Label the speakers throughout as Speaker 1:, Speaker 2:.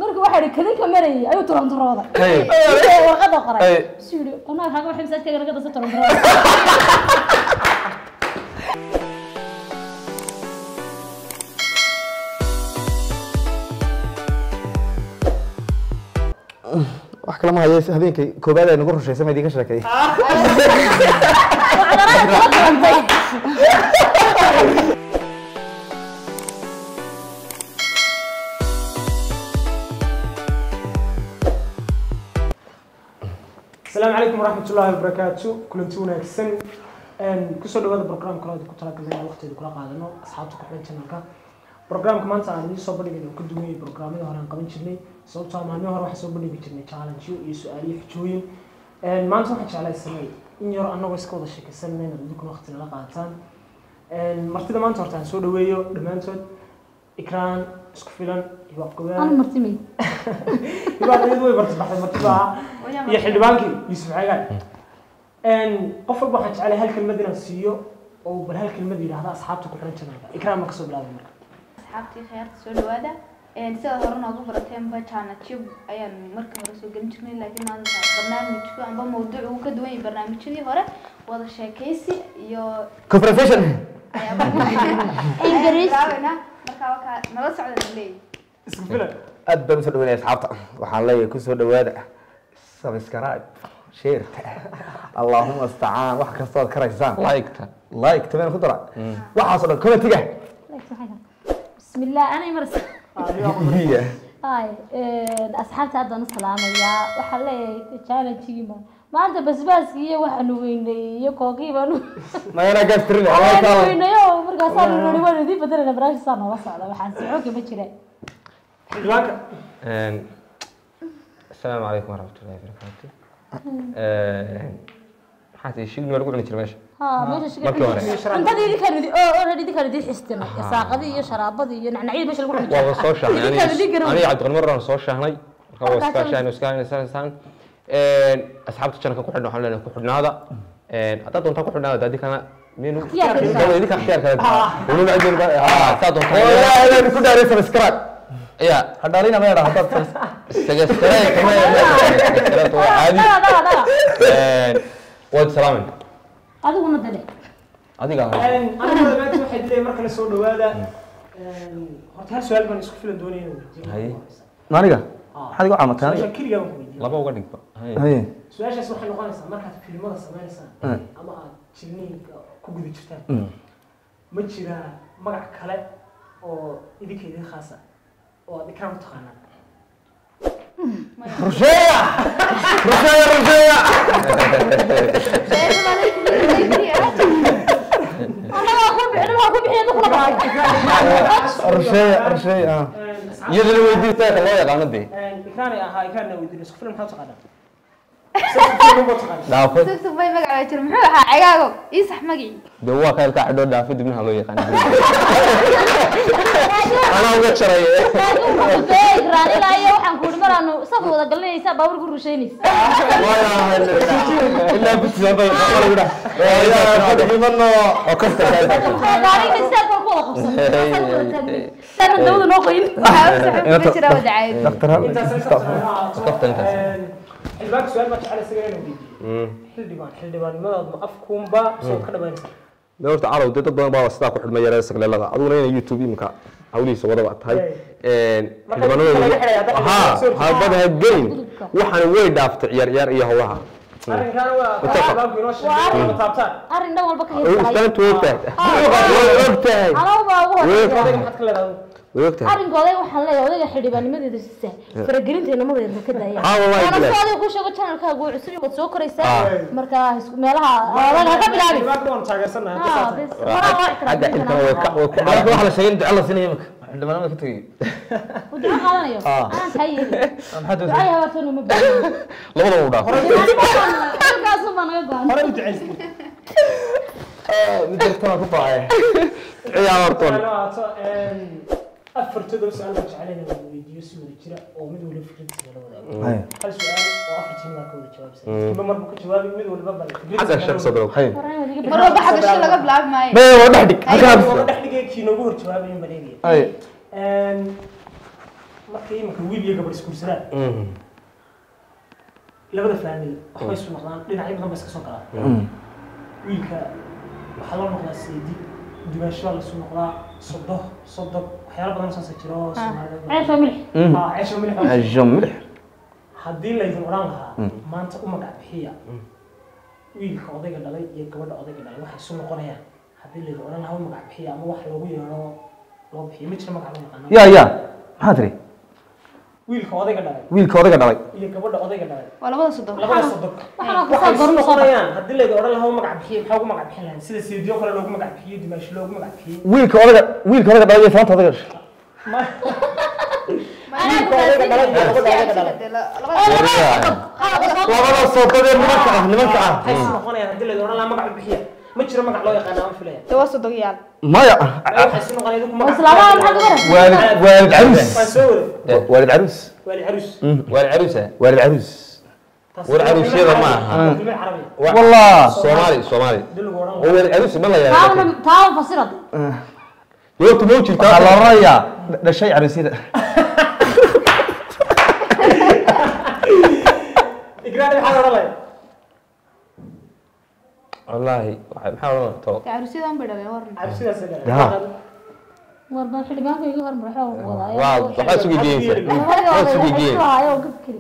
Speaker 1: marka waxa ay kadin ka maray ayuu torontorooda warqad qoray siiri ana haga waxay masaajidka laga dhasay torontorooda
Speaker 2: wax kala ma hayay habeenkii koobaad ay nagu rusheysay ma idin ka sheekay
Speaker 3: السلام عليكم ورحمة الله وبركاته كلنتونا كسن كسر هذا برنامج كله كنت لك من الوقت اللي كنا قاعدينه أصحابك كلنا كنا برنامج كمان تعالي صوب اللي كنت دومي برنامج هران قبل شني صوب تمامي هروح صوب اللي بيجني تعالى نشوف يسألي حجوين ما أنتم حكي على السنة إن يرى أنا ويسكو ذا شيء كسن من اللي كنا وقتنا قاعدين مرتدى ما أنتم ترتان سود ويو دمانتود إكران سكفيلان يبقى قوي
Speaker 1: أنا مرتمي
Speaker 3: يبقى يدوي برتبح مرتبة يحل بانكي يوسف عقال قفل بحث على هالكلمة دي نسيو أو بهالكلمة دي هذا أصحابتك وحنا كنا إكرام مقصود بهذا المرة
Speaker 4: أصحابتي خير سؤال هذا سأل هرنا أقول فرتين بتشانا تشوف أيام مركب رسول قمتني لكن هذا برنامج كذا عم بموضوع وكدوي برنامج كذي هرا وهذا شيء كيسي يو
Speaker 2: كونفرسيشن
Speaker 1: إنجليزي
Speaker 4: أنا مركب ما بس على الليل
Speaker 3: اسكفلا
Speaker 2: aad baan u soo dhaweynaya asxaabta waxaan leeyahay ku soo dhawaada subscribe share allahumma asta'an wax kasta oo karaysaan like tabana ku dara waxaas oo dhan commentiga
Speaker 1: بسم الله أنا مرس هاي أصحابتي هذا السلام يا وحلا كان تيما ما أنت بس هي وحنو ويني يكوكي بنو
Speaker 2: ma yana gaastrin
Speaker 1: أنا ويني يو مركز صار نوري ودي بدرنا براش صار وصل وحاسس عوكي بتشري
Speaker 3: حلواك
Speaker 5: السلام عليكم ورحمة الله وبركاته. حتى شيء نقول لك ماشي.
Speaker 1: ها ماشي شيء. أنت دي كانوا دي أوريدي كانوا دي حستنا. ساقة دي شرابة دي نعيد مش نقول لك.
Speaker 5: والله صوش يعني. أنا عاد مرة صوش هناي. هو سكاشان وسكان. أصحابتي كانوا كحولنا حولنا كحولنا هذا. أتذكر كحولنا هذا دي كان منو؟ دي كان اختيار كذا. ولو عندنا أتذكر.
Speaker 2: والله أنا كنت أعرف سبسكرايب
Speaker 5: يا
Speaker 2: حضرينا ما يرى حضرت
Speaker 5: سكستراي كمان عادي واد سلام
Speaker 1: هذا هو الدليل
Speaker 5: هذيك
Speaker 3: أنا ما أنت واحد ليه مركز سود هذا هذا سؤال بن اسكفلا دوني
Speaker 5: هاي
Speaker 2: maaniga maxaad igu caamatay
Speaker 3: سؤال كل يوم
Speaker 5: laba uga dhigba
Speaker 2: haye
Speaker 3: سؤال شو حنا نقولنا مركز في المدة سمعنا أما تشيني كوجد جتان ما تشيرا مرة كلا أو إذا كده خاصة أو إكرام تخانا
Speaker 2: rusheeya rusheeya
Speaker 5: iyadana weydiisay loo yaqaan dii
Speaker 3: إكرام ودي سكفلا محاط تخانا
Speaker 5: dhaafay
Speaker 4: سوف باي مقعد ترى محو عياقو يصح مقعي
Speaker 5: dawaa ka halka xidho dhaafay dibnaha loo yaqaan ana uga jaray
Speaker 1: raani la iyo waxaan ku marano saf wada galinaysa baawur ku rusheynaysa
Speaker 5: illa bisbay qala wada
Speaker 2: fadhimano
Speaker 5: oo kasta
Speaker 1: gaariga isaga ku wada qabsan sana dawada noo qoyn
Speaker 4: ما ترى ودعايد
Speaker 2: doctor
Speaker 5: kaftan intaas
Speaker 3: الباك سؤال ما تعالى سجل ودي حلدبان ما أفكم با سو كذا بين
Speaker 5: doorta calaw dad badan baa sidaa ku xidhmay yaraa sagleelada aduna inay youtube imka hawliisa wada waa tahay xildhibaanada ha bada gain waxaan way dhaaftay ciyaar iyo hawlaha
Speaker 3: أنا كان هو باك ينوش طابتان
Speaker 1: arin dhan walba ka
Speaker 5: istaan
Speaker 1: heesay
Speaker 5: toogtahay
Speaker 1: ana baa
Speaker 3: حد كله
Speaker 5: weegtahay
Speaker 1: arinkooda waxaan leeyahay odayga xildhibaanimadeeda sisa faragelinta inamadeeda ka daaya ana soo ku sheego channelkaaga uu cusub iyo soo koraysaa marka meelaha walaal ka bilaabi
Speaker 3: باك وان تاجرسنا
Speaker 5: hadda inta way ka waxa la sheegay inta Allah sinay imka xildhibaanada ka tagay
Speaker 1: wuxuu qaadanayo aan taayay ay hawaatano ma baa
Speaker 5: labada u dhaaf
Speaker 1: halkaas ma naga go'an
Speaker 3: هذا متعس
Speaker 2: midda ku baay
Speaker 5: ciyaartoon
Speaker 3: أفر تدرس سؤال بس علينا فيديو سوي كذا أو مد ولا فكرة ولا ولا هل سؤال وأفر تيم ما كود جواب سهل كم مرة بكون جوابي مد ولا ببلغ
Speaker 5: حاجه شخص صدق هاي
Speaker 4: مرة بحق الشيء لقى بلعب معي
Speaker 2: ma wada dhig
Speaker 3: أنا والله دحلي كي نقول جوابي من بليغي
Speaker 2: ay
Speaker 3: markii imanka wiil iyo gabadh isguursadaan labada faamil waxbay isu noqdaan dhinacyo badan ba iska soo galaan wiilka waxaa loo noqdaa seedi dumaasho la isu noqdaa sodog waxyaalo badan saasa jiro
Speaker 1: ceesho milix
Speaker 2: عجم ملح
Speaker 3: haddii laydin odhan lahaa maanta u magac bixiya wiilka odayga dhalay iyo gabadha odayga dhalay waxay isu noqonayaan haddii laydin odhan lahaa u magac bixiya ama wax loogu yeedho loo bixiyo ma jira magac loo yaqaano
Speaker 2: يا maxaa tiri
Speaker 3: wiilka odayga dhalay
Speaker 2: wiilka odayga dhalay
Speaker 3: iyo gabadha odayga dhalay
Speaker 4: waa labada sodon
Speaker 3: labada sodog
Speaker 1: waxaan ku
Speaker 3: waxay
Speaker 1: soo
Speaker 3: isu
Speaker 1: gorno
Speaker 3: noqonayaan haddii laydin odhan lahaa u magac bixiya maxaa ugu magac bixin lahayn sida seediyo kale loogu magac bixiyo dimaashi loogu magac bixiyo
Speaker 2: wiilka odayga dhalay iyo faanta odayga dhashay
Speaker 3: wiilka odayga dhalay iyo gabadha odayga dhalay
Speaker 2: labada soodadee nimanka ah
Speaker 3: waxay isu noqonayaan haddii laydin odhan lahaa magac bixiya ma jiro magac loo yaqaano aan filaya
Speaker 4: waa sodogyaal
Speaker 2: maya
Speaker 3: waxay isu noqonayaan idinku magac
Speaker 1: islaamaha maxaad u garan
Speaker 2: والد عروس
Speaker 3: waan soo waday
Speaker 2: والد عروس
Speaker 3: waali caruus
Speaker 5: والعروسة
Speaker 2: والد عروس
Speaker 5: والعروس يدا معها
Speaker 3: كلمة عربية
Speaker 2: والله
Speaker 5: صومالي
Speaker 3: دلوا ورا
Speaker 5: هو العروس ما لا يعني
Speaker 1: taawun fasirad
Speaker 5: يوم موجي
Speaker 2: على الريا ده شيء عروسي ده
Speaker 3: إقراري حاجة ولا
Speaker 5: والله محاول تو
Speaker 4: caruusyadan bay dhaleen warna
Speaker 3: عروسي ده سجل
Speaker 1: warban xildhibaanka iga hormar waxaa
Speaker 5: واو waxaa sugi geeysa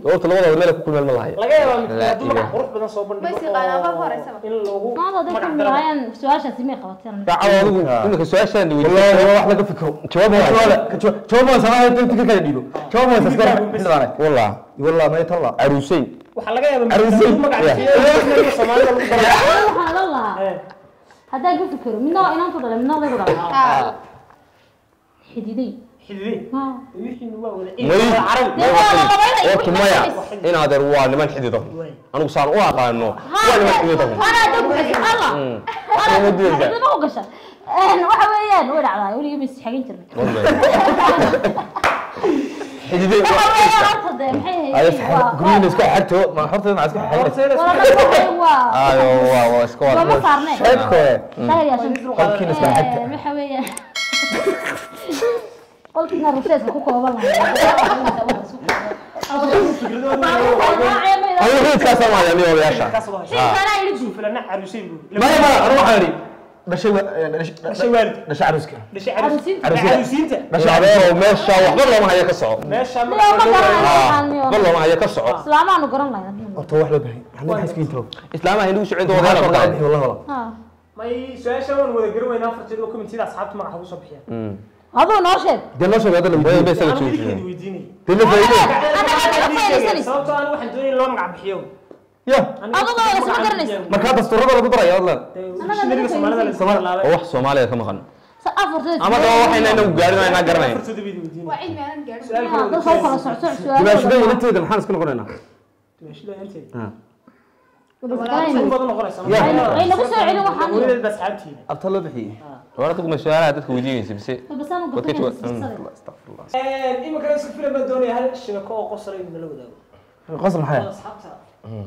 Speaker 5: doorta labada meel ku kulmeel ma lahayo
Speaker 3: laga yaabaa mid dumar qurux badan soo bandhigo
Speaker 4: ma isqaanaa ba horeysaba
Speaker 3: in loogu
Speaker 1: maanta dadka maraayaan su-aashaasi may qabateen
Speaker 5: dacwo adigu inka su'aashan
Speaker 2: والله wax laga fikro jawaab sanaha inta ka kala dhiibo jawaab ma saskar xilbaan
Speaker 5: والله
Speaker 2: والله ما يطلع
Speaker 5: عروسين
Speaker 3: waxaa laga yaabaa
Speaker 2: Caruusay.
Speaker 3: mid magaciisa Soomaalida lagu daro
Speaker 1: waxaan la lahaa haddaan ka fikiro midna waa inaan ku dhalay midna odaygu dhalay xididay
Speaker 3: xididey wixii waa wada
Speaker 5: Weli.
Speaker 3: carabi
Speaker 5: oo kimaya in adeer waa niman xidido anigu saan u aqaano waa niman xidido
Speaker 1: anaa dad ku xigay allah xididna u gasha waxa weeyaan way dhacdaa weligii ma isxagin jirnay
Speaker 5: xididay
Speaker 1: waxa weeyaan horta dee maxay
Speaker 2: ay
Speaker 1: hayeen
Speaker 2: guriyina iska xagto ma horta ma iska xagto
Speaker 1: waa
Speaker 5: ayo waa iska wada
Speaker 1: lama saarnay
Speaker 2: sheeko
Speaker 1: shaqal yaa shan
Speaker 2: qalkiin iska xagta
Speaker 1: waxa weeyaan qolkiina rusheeska ku kooban
Speaker 5: ayo heedkaas ma yahay niyo yaasha
Speaker 3: filana caruusay
Speaker 2: ما ما اروح علي دشي
Speaker 3: دشي والد.
Speaker 2: دشي عروسك
Speaker 3: dhashay
Speaker 1: Caruusiinta.
Speaker 3: caruusiinta
Speaker 5: بس adeero meesha waxba lama hayo ka soco
Speaker 3: meesha
Speaker 5: waxba lama hayo ka soco
Speaker 1: islaamaanu garan lahayn
Speaker 2: horta wax loo baahay maxaa xaskiin tiro
Speaker 5: islaamaha inuu socdo
Speaker 2: والله
Speaker 5: wadaana
Speaker 2: والله والله
Speaker 3: may su'aasha waan wada garan weynaa afarteed oo committee asxaabta magaca ugu soo bixiyaan
Speaker 1: aduu noo sheeg
Speaker 2: دي لو شغله هذا
Speaker 5: way
Speaker 2: اللي
Speaker 5: bes la
Speaker 3: Aan
Speaker 5: joojiyay
Speaker 3: midkeeda weydiinay
Speaker 2: دي اللي فايده
Speaker 3: sababtoo aan waxaan doonay in loo magac bixiyo
Speaker 2: يا
Speaker 1: Adigu waa isma garanaysa.
Speaker 2: marka dasturada lagu daray والله
Speaker 3: Missionary Soomaalida la Soomaaliya
Speaker 5: oo wax Soomaaliya ka maqan
Speaker 1: afarteed
Speaker 5: ama doo waxayna inagu gaarin inaan garanayn
Speaker 3: afarteed bay weydiinay
Speaker 4: waa cilmi aanan gaarin
Speaker 3: su'aal
Speaker 1: dad
Speaker 3: kale
Speaker 1: soo kala socdo
Speaker 2: dibaashada inteeda maxaan isku noqonaynaa
Speaker 3: su'aashada intee
Speaker 1: su'aal
Speaker 3: badan noqonaysa
Speaker 1: ay nagu soo celin waxaan
Speaker 3: weligeed bas xaabtiina
Speaker 2: abta loo bixiyay
Speaker 5: wala tagma su'aalaha dadka weydiinaysa bise
Speaker 1: basaan ku
Speaker 5: Wadka
Speaker 2: astaghfirullah
Speaker 3: imika isku filan baan doonaya hal shabako oo qosray in la wadaago
Speaker 2: qasal maxay
Speaker 3: asxaabta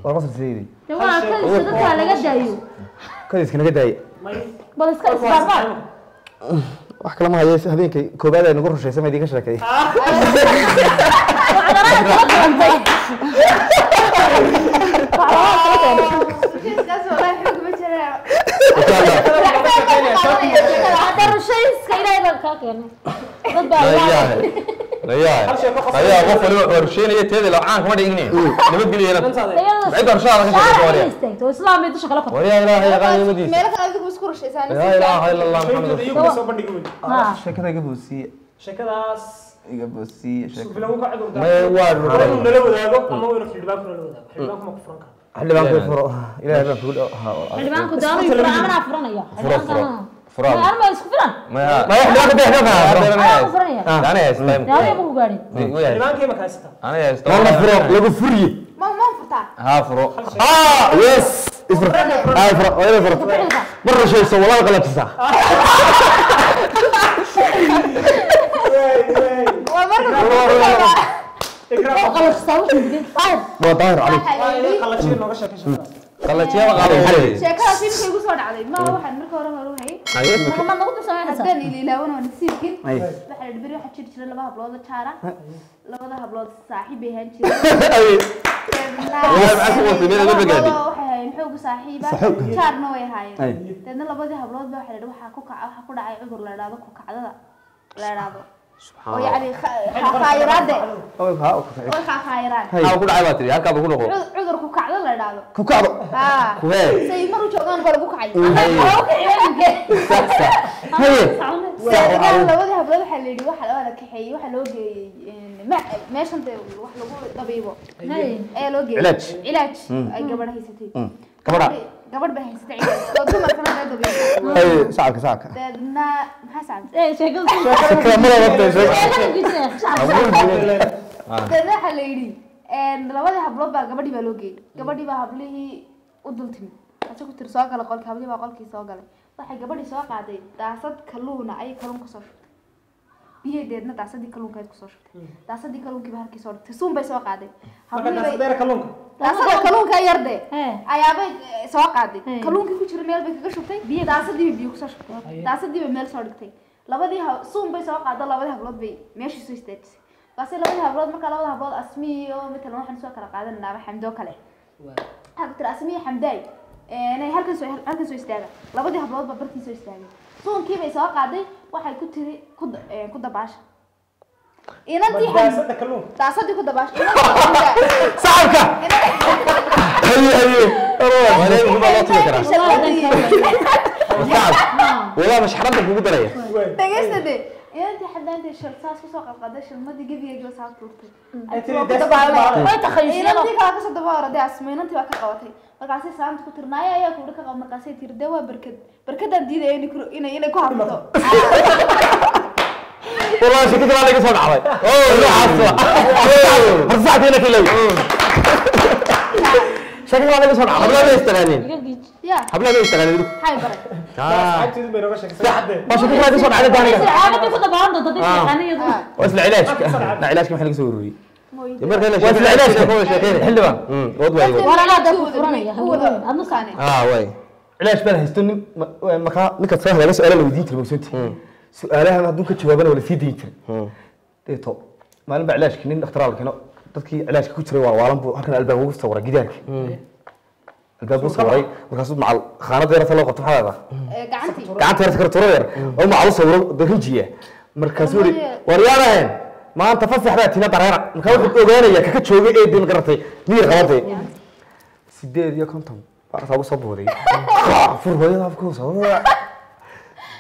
Speaker 2: waa qasal sideedii
Speaker 1: waa kadis dadka laga daayo
Speaker 2: kadiska naga daayay
Speaker 1: bal iska isbaarba
Speaker 2: wax kala ma hayay habeenkii koobaad ay nagu rusheysay ma idinka sheekay
Speaker 4: kiiskaas wallahi xoog ma jiraan
Speaker 1: hada rushayska ilaahay baa kaa keenay dad baa
Speaker 5: layahay ayaa qof waliba qorsheynaya teeda lacaan kama dhigin nabad geliyeena cid qorshaha ka shaqeeyo
Speaker 1: istaagto islaamay dusha kala qorto
Speaker 5: wariya ilaahay yaqaanimadiisa
Speaker 4: meel kale adigu isku rushaysaan
Speaker 5: la ilaaha illa allah muhammad
Speaker 3: iyagu soo bandhigi weyn
Speaker 2: sheekada iga boosiye
Speaker 3: sheekadaas
Speaker 2: iga boosiye
Speaker 3: isku filan uu ka cidur
Speaker 2: ma waa
Speaker 3: daa inuu nala wadaago ama uu xildhibaanku nala wadaago xildhibaanku ma ku furan karo
Speaker 2: xildhibaanku furo ilaahay baan kugu
Speaker 1: xildhibaanku daanu fura amana furanaya
Speaker 5: furo
Speaker 1: arma isku filan
Speaker 5: ma
Speaker 2: ma xildhibaanku bixi
Speaker 1: aan furanaya
Speaker 5: ana haystaa
Speaker 1: daanu ku gaadhin
Speaker 3: xildhibaankii ma kaysata
Speaker 5: ana haystaa
Speaker 2: ma furo lagu furiye
Speaker 4: ma furtaa
Speaker 5: ha furo
Speaker 2: yes isfur furo wala furo mar rusheyso wala qalabtisa
Speaker 4: waa marka
Speaker 3: ikraam
Speaker 1: qalabsta wuxuu digay
Speaker 2: waa daahir cali
Speaker 3: waa inay qalajin nooga sheekayso
Speaker 5: قلتيها وقالوا حلي
Speaker 4: sheekadaas inta igu soo dhacday ma waxaan marka hore hore hayay
Speaker 1: maxamed nagu tusamaysaa
Speaker 4: haddaan ilaawan oo nasiibkin waxa la bari waxa jiri laba hablood jaara labada hablood saaxiib ay ahaan jireen waxay xoog saaxiiba jaarna way haayeen dadna labada hablood waxa la waxa ku dhacay cudur la yiraahdo ku kacdada la yiraahdo oo yaani khayraad oo khayraad
Speaker 5: ها كل عيبات لي هلكا بقول لكم
Speaker 4: cudur ku kacdo la yiraahdo
Speaker 2: ku kacdo
Speaker 5: كويس
Speaker 4: say maru joogan bal ku kacay labada hablood waxa la yiri waxa la kaxeeyay waxa loo geeyay meeshan wax lagu dabiibo ee loo geeyay ilaaj ay gabadh haysatay gabadh bay haysatay oo dumarkana ay dabiibo
Speaker 2: ay saacka
Speaker 4: dadna maxaa saacad
Speaker 1: sheekada
Speaker 2: mara waqti
Speaker 4: dadna waxa la yiri labada hablood baa gabadhii baa loo geeyay gabadhii baa hablihii u dultimi asagu tir soo galay qolka hablihii baa qolkii soo galay waxay gabadhii soo qaaday daasad kalluuna ay kalluun ku soo shubtay biyeedeedna daasadii kalluunka ay ku soo shubtay daasadii kalluunkii baa halkii soo dhigtay suun bay soo qaaday daasada kalluunka yarde ayaabay soo qaaday kalluunkii ku jira meel bay kaga shubtay daasadii biyo ku soo shubtay daasadii bay meel soo dhigtay labadii suun bay soo qaaday labadii hablood bay meeshii soo istaajisay basi labada hablood marka labada hablood asmiyo midna waxaan soo kala qaadanaa xamdo kale waxa ku tira asmiyo xamday inay halkan soo istaaga labadii hablood baa barkii soo istaagay suunkii bay soo qaaday waxay ku tiri ku dabaasha inantii daasadii ku dabaasha
Speaker 2: saabka
Speaker 5: ولا ما لا تذكر والله مش حرام بقول دريه
Speaker 4: تجسدي انت حد انت الشرطاس كسو قداش المدي جبيه جو ساعه turtay
Speaker 1: way takhaysheen
Speaker 4: inantii kala ka soo dabaara de asmeynantii waa ka qabatay markaasay saanta ku tirnaaya ayaa ku dhaka qab markaasay tirday waa barkadan diiday inay ku hadlo
Speaker 2: والله شكلك ما لقيت صوت عربي هرسعتينا كله شكلك ما لقيت صوت عربي لا يستغنين
Speaker 4: يا
Speaker 2: حبلا ما يستغنين
Speaker 4: هاي برك
Speaker 2: ما شكلك ما لقيت صوت عربي ثاني
Speaker 1: عادي كنت بعرض ضد الحنيه
Speaker 2: واسل علاج لا علاج كم حلقه سوري واسل علاج حلوه وضوي
Speaker 1: ولا لا ده فرنيه انا صانع
Speaker 5: واي
Speaker 2: علاج بلا هيستني مكا نكت فاهم بس سؤال لو ديت الموسنتي سؤالها ما دونك جوابنا ولا في ديت ديتو ما لنا علاج كنين اختراع لكن dadkii cilaajka ku jiray waa waalan buu halkan albaab ugu sawray gidaarka albaab ugu sawray markaasuu macal khaanada yarta loo qabto maxaa gacanta yarta karturo yar oo macal sawro darinjiya markaasuu yiri waryaanahan maanta fasax baa tina dareera markaa wuxuu ogaanaya kaka joogay ee din garatay miyir qabatay 8 baa soo soo booday fur hooyada afku soo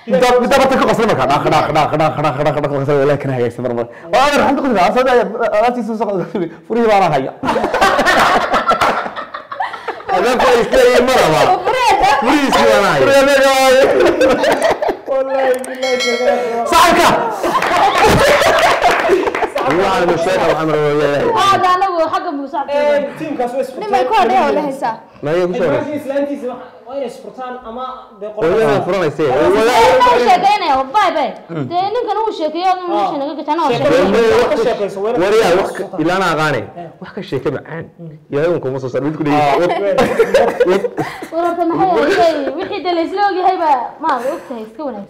Speaker 2: بدأ بتركب أصلاً كذا خدا لكن هاي استمر مرة وأنا رح نقول هذا صدق راسي سوسق فري وراها هيا هذا كويس ليه مرة ما فري سوينا هاي والله بالله صعبك والله أنا مش شايف عمرو
Speaker 1: هذا أنا وحق مساعد
Speaker 3: تيم كاسوس
Speaker 4: لما يكون عليها ولا هسا
Speaker 5: ما هي مش
Speaker 3: وين سبورتان أما
Speaker 5: ولا فرنا يصير
Speaker 1: ولا شيكينا باي باي تاني كانوا شيكيان مش نقول كتانا
Speaker 5: وريا وقت إلا أنا أغاني وحكي الشيكة معان يا يومكم مصر صار بدكم
Speaker 1: ورحت محل شيء وحيد الإسلوجي هاي بقى ما وقتها يسكون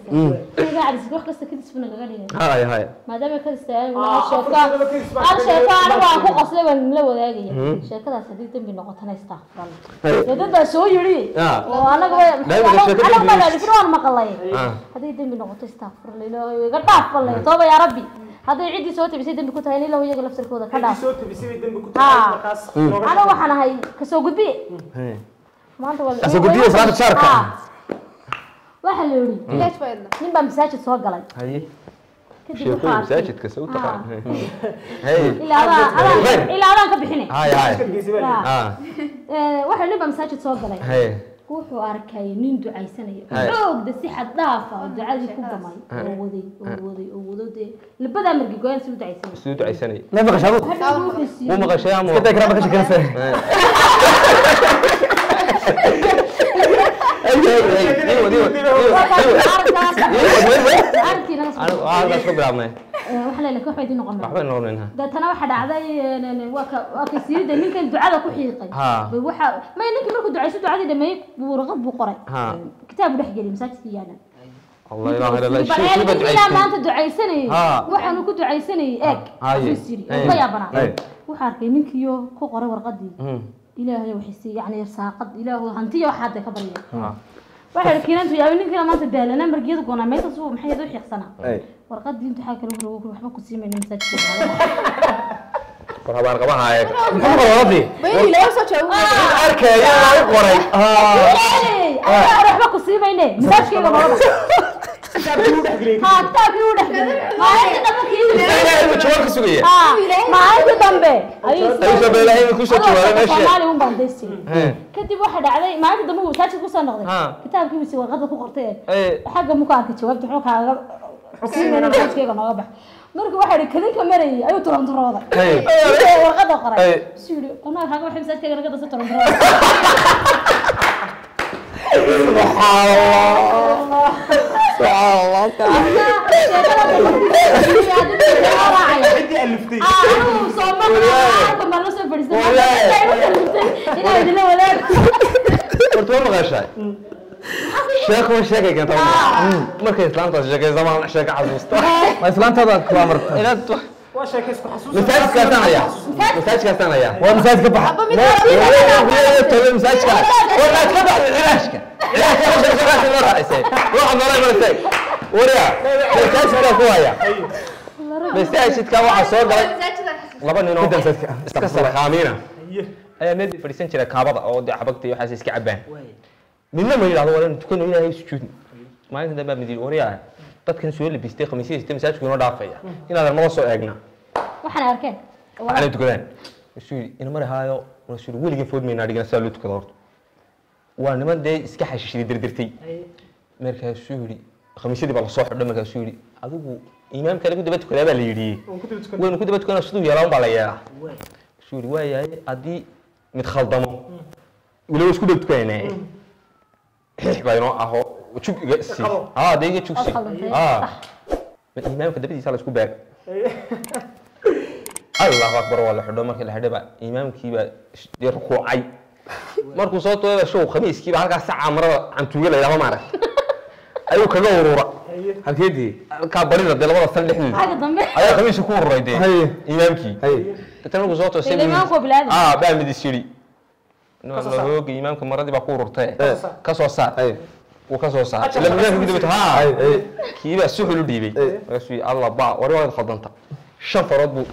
Speaker 1: هسه قاعد يسكون قصة كده اسمه غالي
Speaker 5: هاي
Speaker 1: ما دام كده استعان ولا شيكا أنا بقى فوق أصلا من لو ذاقي شيكا ده سديد تبي نقطة نستغفر الله ده سو يري وأنا ما بعرف شلون ما قلي هذا يدم بنقطة استغفر الله قطع الله توبة يا ربي هذا عندي صوتي بس يدم بكتة هني لو يجي لفس الكودة كذا
Speaker 3: صوتي بس يدم بكتة
Speaker 1: أنا وحنا هاي كسو قدبي ما أنت ولا
Speaker 2: كسو قدبي صلاة الشاركة
Speaker 1: واحد يوري
Speaker 4: ليش بايدنا
Speaker 1: نبى مساجد صوت قلي
Speaker 5: هاي شيخ مساجد كسو طبعا
Speaker 1: هاي إلا أنا كبحني
Speaker 5: هاي
Speaker 1: واحد نبى مساجد صوت قلي
Speaker 5: هاي
Speaker 1: wuxuu arkay nin ducaysanaya xoog si xad dhaaf ah ducadii ku gamay oo waday labada markii go'aan soo ducaysanay
Speaker 2: ما مقشابو
Speaker 5: مو مقشيا مو
Speaker 2: كده كده مقش كنسه
Speaker 1: ايوه
Speaker 5: انا هذا شو بلعبنا
Speaker 1: waxa la ka xidin noqon
Speaker 5: waxba noqonayna
Speaker 1: dadana waxa dhacday waa ka siirida ninkan ducada ku xiiqay waxa ma ninkan markuu ducayso ducadii dhamay warqad buu qoray kitaab dhex gelin masaajidka yaana
Speaker 5: الله لا اله الا الله شو
Speaker 1: بدعي ما انت دعيسني waxaan ku ducaysanay eeg siri ka yaabana waxa arkay ninkiyo ku qoray warqadii ilaahay waxay yani saaqad ilaahu hantiyo waxa ka bariyo waxa kiinantu yaa ninkiina maanta daalana markiyada goona meesha soo maxay u xiiqsana warqadii inta xaga lagu waxba ku siimayna masaajidka
Speaker 5: warhabaan qabahay muxuu warqadii
Speaker 4: bay ilaahay soo jawaabay
Speaker 5: arkay ay qoray
Speaker 1: waxba ku siimayna masaajidka goona كتابي ودحجلي ما هي دمك
Speaker 5: إلهي بتشوفك سوية
Speaker 1: ما هي دمبه
Speaker 5: أيوة بإلهي بكوش تشوفه ماشي
Speaker 1: مالي هم بعديسي كتب واحد علي ما هي دمه وساعات كوسا نقدي كتاب كيف يسوي غدا كقرتين حاجة مكانك جوابت حوك على حسين أنا جالس كذا ما قبح مركب واحد كذي كمري أيوة ترى تراضى ورغدا قرأ سوري أنا حاجة واحد مسات كذا غدا سترى تراضى
Speaker 2: سبحان الله سبحان الله
Speaker 3: انت الفتي
Speaker 5: قلت والله غشاي شيخ وشيخ كان طبعا مركز اسلامته شيخ زمان شيخ عزوسته
Speaker 2: ما اسلامته هذا كلامر
Speaker 5: الى
Speaker 3: واشا كيسكو حسوس
Speaker 5: مساج كاسان يا مساج كاسان يا
Speaker 2: ومساج كبح
Speaker 5: تقول مساج كاس ولا تكبح علاجك روح مرة مرتين وريا مساج كاس هوايا مساج كاس واحد صور لبا نينو استكسر خامينه اي نادي فريسان جرى كابدا او دي حبقتي waxaas iska cabaan midna ma yiraahdo wala tukano ilaahay sujuud maalinta dambe midii وريا dadkan soo labistay khamiistii masaajku inoo dhaafaya inaad armada soo eegna
Speaker 1: waxaan arkeen
Speaker 5: waxaan tukadaan rasuul in marahaayo rasuul wiliga food meena dhigana saa loo tukado horto waa niman day iska xashishay dirdirtay markaas suuri khamiistii baa la soo xidhay markaas suuri adigu imaamka lagu daba tukadaa baa la yiri waan ku daba tukana sidoo yeelan baa la yeelaa suuri waa yahay hadii mid khaldamo waliba isku daba tukanay bayno aho وشوف جالس دقيقة تشوف شيء الإمام كده بدي يسأل شو بقى الله أكبر والله حدا مركز الحدا بقى إمام كيبا يركو عي مركو صوته شو خميس كيبا هالك ساعة مرة عن تويلة يا ما معرف أيوة كذا ورورة هكذا كابرين رد الله صلى الله عليه أيوة خميس يكون رايدين إمام كي تتنقل صوته سيد
Speaker 1: الإمام هو بلاد
Speaker 5: بقى بدي يشتري هو إمام كمرة دي بقول رتاه كسوسات وكسر صار لما نجي كده ها كيبا سحلو ديبي بس الله با وري واحد خضنته شفرات بو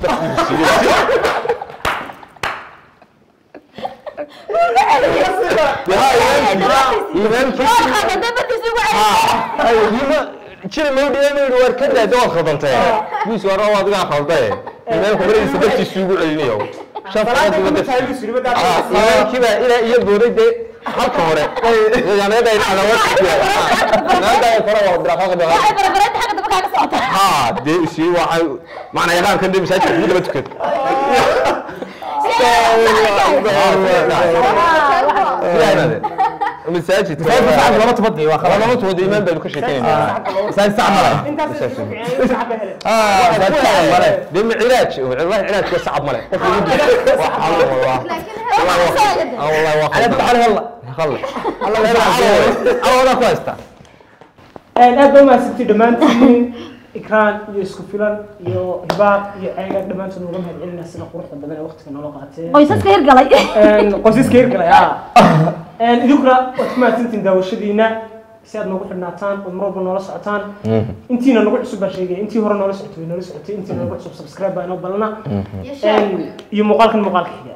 Speaker 5: شيل مودي مودي وركده دو خضنته بس ورا واحد قاعد خضنته إمام كبير يسبت السوق علينيو شفرات بو كيبا إلى يبوري halka hore yaanada ay de si waxa macna yaqaan kan dib masaajid ku daba tukad مساجد
Speaker 2: ساعة لما تفضي
Speaker 5: خلاص لما تفضي إمام بيدو كشيتين
Speaker 2: ساعة ملا
Speaker 3: انت
Speaker 5: دم علاج والله علاج صعب ملا والله
Speaker 2: على تعال والله
Speaker 5: خلص الله يرحمه والله كويس
Speaker 3: aad baa maasintay dhamaantiin ikraan iyo isku filan iyo hibaaq iyo ayaga dhamaantood uga mahadcelinaa sida quruxda badan ee waqtiga noola qaateen
Speaker 1: qoysaska hirgalay
Speaker 3: qoysaska hirgalay idinkuna waad ku mahadsantiin daawashadiina si aad noogu xidhnaataan oo mar walba noola socotaan intiina nagu cusub baa sheegay intii hore noola socotay intiina nagu cusub subscribe baa inoo balana iyo muuqaalkan muuqaalka xiga